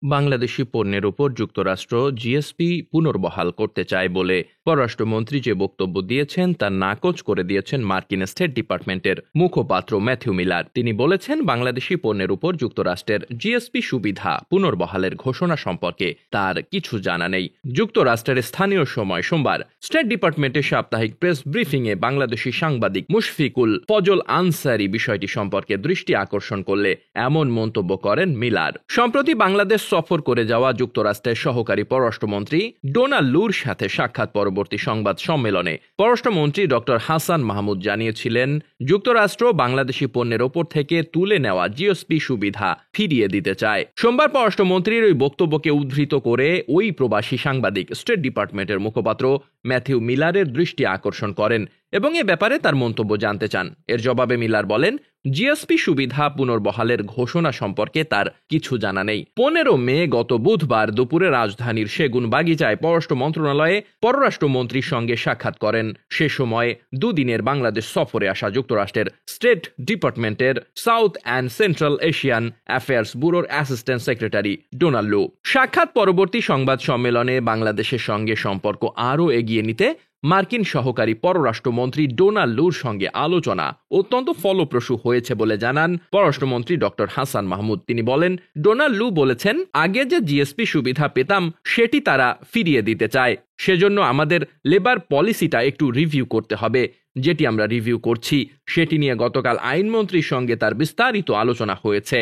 বাংলাদেশি পণ্যের উপর যুক্তরাষ্ট্র জিএসপি পুনর্বহাল করতে চায় বলে পররাষ্ট্রমন্ত্রী যে বক্তব্য দিয়েছেন তা নাকচ করে দিয়েছেন মার্কিন স্টেট ডিপার্টমেন্টের মুখপাত্র ম্যাথিউ মিলার। তিনি বলেছেন, বাংলাদেশি পণ্যের উপর যুক্তরাষ্ট্রের জিএসপি সুবিধা পুনর্বহালের ঘোষণা সম্পর্কে তার কিছু জানা নেই। যুক্তরাষ্ট্রের স্থানীয় সময় সোমবার স্টেট ডিপার্টমেন্টের সাপ্তাহিক প্রেস ব্রিফিংয়ে বাংলাদেশি সাংবাদিক মুশফিকুল ফজল আনসারি বিষয়টি সম্পর্কে দৃষ্টি আকর্ষণ করলে এমন মন্তব্য করেন মিলার। সম্প্রতি বাংলাদেশ সফর করে যাওয়া যুক্তরাষ্ট্রের সহকারী পররাষ্ট্রমন্ত্রী ডোনাল্ড লুর সাথে সাক্ষাৎ পরবর্তী সংবাদ সম্মেলনে পররাষ্ট্রমন্ত্রী ডক্টর হাসান মাহমুদ জানিয়েছিলেন, যুক্তরাষ্ট্র বাংলাদেশি পণ্যের ওপর থেকে তুলে নেওয়া জিএসপি সুবিধা ফিরিয়ে দিতে চায়। সোমবার পররাষ্ট্রমন্ত্রীর ওই বক্তব্যকে উদ্ধৃত করে ওই প্রবাসী সাংবাদিক স্টেট ডিপার্টমেন্টের মুখপাত্র ম্যাথিউ মিলারের দৃষ্টি আকর্ষণ করেন এবং এ ব্যাপারে তার মন্তব্য জানতে চান। এর জবাবে মিলার বলেন, জিএসপি সুবিধা পুনর্বহালের ঘোষণা সম্পর্কে তার কিছু জানা নেই। 15 মে গত বুধবার দুপুরে রাজধানীর সেগুন বাগিচায় পররাষ্ট্র মন্ত্রণালয়ে পররাষ্ট্রমন্ত্রীর সঙ্গে সাক্ষাৎ করেন। সে সময় দুদিনের বাংলাদেশ সফরে আসা যুক্তরাষ্ট্রের স্টেট ডিপার্টমেন্টের south and central Asian affairs ব্যুরোর অ্যাসিস্ট্যান্ট সেক্রেটারি ডোনাল্ড লু। সাক্ষাৎ পরবর্তী সংবাদ সম্মেলনে বাংলাদেশের সঙ্গে সম্পর্ক আরও এগিয়ে নিতে মার্কিন সহকারী পররাষ্ট্রমন্ত্রী ডোনাল্ড লুর সঙ্গে আলোচনা অত্যন্ত ফলপ্রসূ হয়েছে বলে জানান পররাষ্ট্রমন্ত্রী ডক্টর হাসান মাহমুদ। তিনি বলেন, ডোনাল্ড লু বলেছেন, আগে যে জিএসপি সুবিধা পেতাম সেটি তারা ফিরিয়ে দিতে চায়। সেজন্য আমাদের লেবার পলিসিটা একটু রিভিউ করতে হবে। যেটি আমরা রিভিউ করছি সেটি নিয়ে গতকাল আইনমন্ত্রীর সঙ্গে তার বিস্তারিত আলোচনা হয়েছে।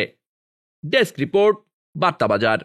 Desk report, বার্তাবাজার।